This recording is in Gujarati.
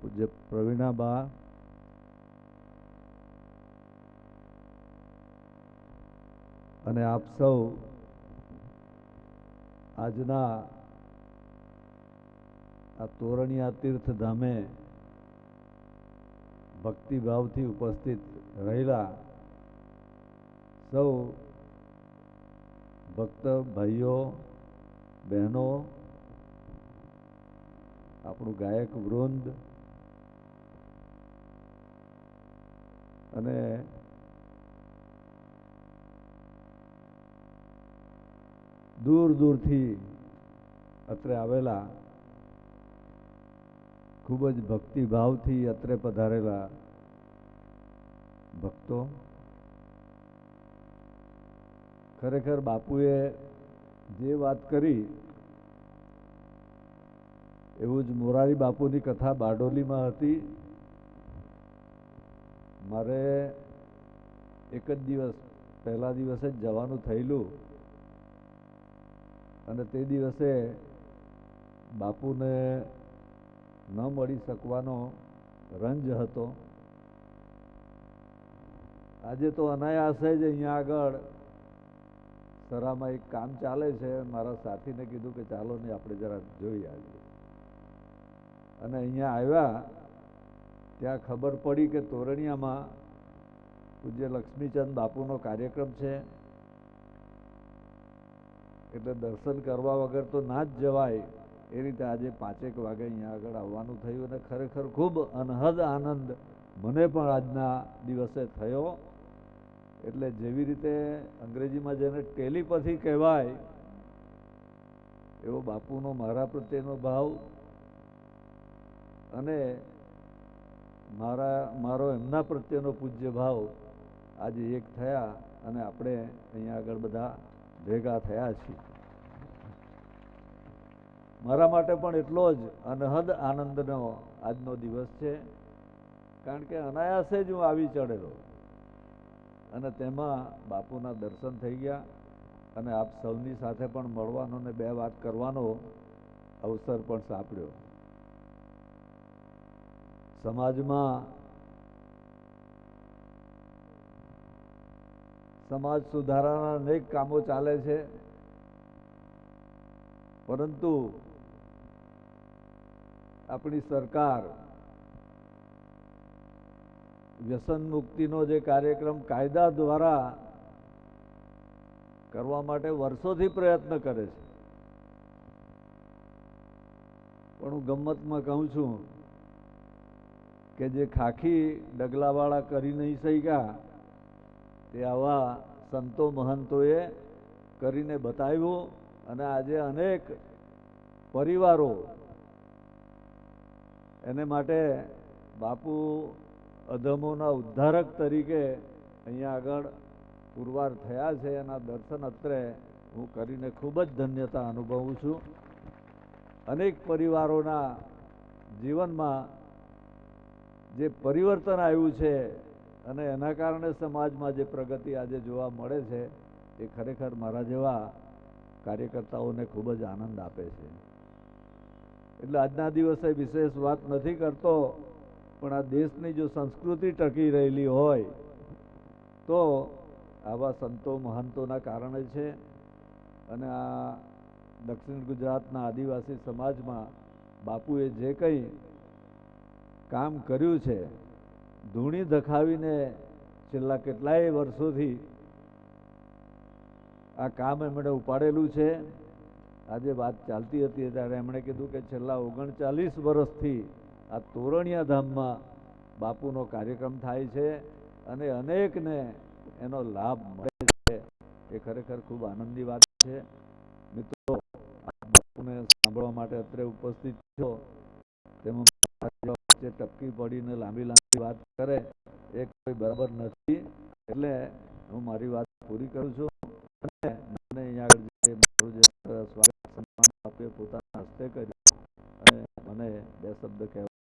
પૂજ્ય પ્રવીણાબા, અને આપ સૌ આજના આ તોરણિયા તીર્થધામે ભક્તિભાવથી ઉપસ્થિત રહેલા સૌ ભક્ત ભાઈઓ બહેનો, આપણું ગાયક વૃંદ અને દૂર દૂરથી અત્રે આવેલા ખૂબ જ ભક્તિભાવથી અત્રે પધારેલા ભક્તો, ખરેખર બાપુએ જે વાત કરી એવું જ મોરારી બાપુની કથા બારડોલીમાં હતી. મારે એક જ દિવસ પહેલા દિવસે જ જવાનું થયેલું અને તે દિવસે બાપુને ન મળી શકવાનો રંજ હતો. આજે તો અનાયાસે જ અહીંયા આગળ સરામાં એક કામ ચાલે છે. મારા સાથીને કીધું કે ચાલો ને આપણે જરા જોઈ આવીએ, અને અહીંયા આવ્યા ત્યાં ખબર પડી કે તોરણિયામાં પૂજ્ય લક્ષ્મીચંદ બાપુનો કાર્યક્રમ છે, એટલે દર્શન કરવા વગર તો ના જ જવાય. એ રીતે આજે 5 વાગે અહીંયા આગળ આવવાનું થયું અને ખરેખર ખૂબ અનહદ આનંદ મને પણ આજના દિવસે થયો. એટલે જેવી રીતે અંગ્રેજીમાં જેને ટેલિપથી કહેવાય એવો બાપુનો મારા પ્રત્યેનો ભાવ અને મારો એમના પ્રત્યેનો પૂજ્ય ભાવ આજે એક થયા અને આપણે અહીંયા આગળ બધા ભેગા થયા છીએ. મારા માટે પણ એટલો જ અનહદ આનંદનો આજનો દિવસ છે, કારણ કે અનાયાસે જ હું આવી ચડેલો અને તેમાં બાપુના દર્શન થઈ ગયા અને આપ સૌની સાથે પણ મળવાનો અને 2 વાત કરવાનો અવસર પણ સાંપડ્યો. સમાજમાં સમાજ સુધારાના અનેક કામો ચાલે છે, પરંતુ આપણી સરકાર વ્યસન મુક્તિનો જે કાર્યક્રમ કાયદા દ્વારા કરવા માટે વર્ષોથી પ્રયત્ન કરે છે. પણ હું ગમ્મતમાં કહું છું કે જે ખાખી ડગલાવાળા કરી નહીં શક્યા તે આવા સંતો મહંતોએ કરીને બતાવ્યું, અને આજે અનેક પરિવારો એને માટે બાપુ અધમોના ઉદ્ધારક તરીકે અહીંયા આગળ પુરવાર થયા છે. એના દર્શન અત્રે હું કરીને ખૂબ જ ધન્યતા અનુભવું છું. અનેક પરિવારોના જીવનમાં જે પરિવર્તન આવ્યું છે અને એના કારણે સમાજમાં જે પ્રગતિ આજે જોવા મળે છે એ ખરેખર મારા જેવા કાર્યકર્તાઓને ખૂબ જ આનંદ આપે છે. એટલે આજના દિવસે વિશેષ વાત નથી કરતો, પણ આ દેશની જો સંસ્કૃતિ ટકી રહેલી હોય તો આવા સંતો મહંતોના કારણે છે. અને આ દક્ષિણ ગુજરાતના આદિવાસી સમાજમાં બાપુએ જે કંઈ કામ કર્યું છે, ધૂણી ધખાવીને છેલ્લા કેટલાય વર્ષોથી આ કામ એમણે ઉપાડેલું છે. આજે વાત ચાલતી હતી ત્યારે એમણે કીધું કે છેલ્લા 39 વર્ષથી આ તોરણિયા ધામમાં બાપુનો કાર્યક્રમ થાય છે અને અનેકને એનો લાભ મળે છે. એ ખરેખર ખૂબ આનંદની વાત છે. મિત્રો, બાપુને સાંભળવા માટે અત્રે ઉપસ્થિત છો તેમાં ટપકી પડીને લાંબી વાત કરે એ કોઈ બરાબર નથી. એટલે હું મારી વાત પૂરી કરું છું. મને અહીંયા આગળ મારું જે સ્વાગત સન્માન બાપુએ પોતાના હસ્તે કર્યું અને મને 2 શબ્દ કહેવા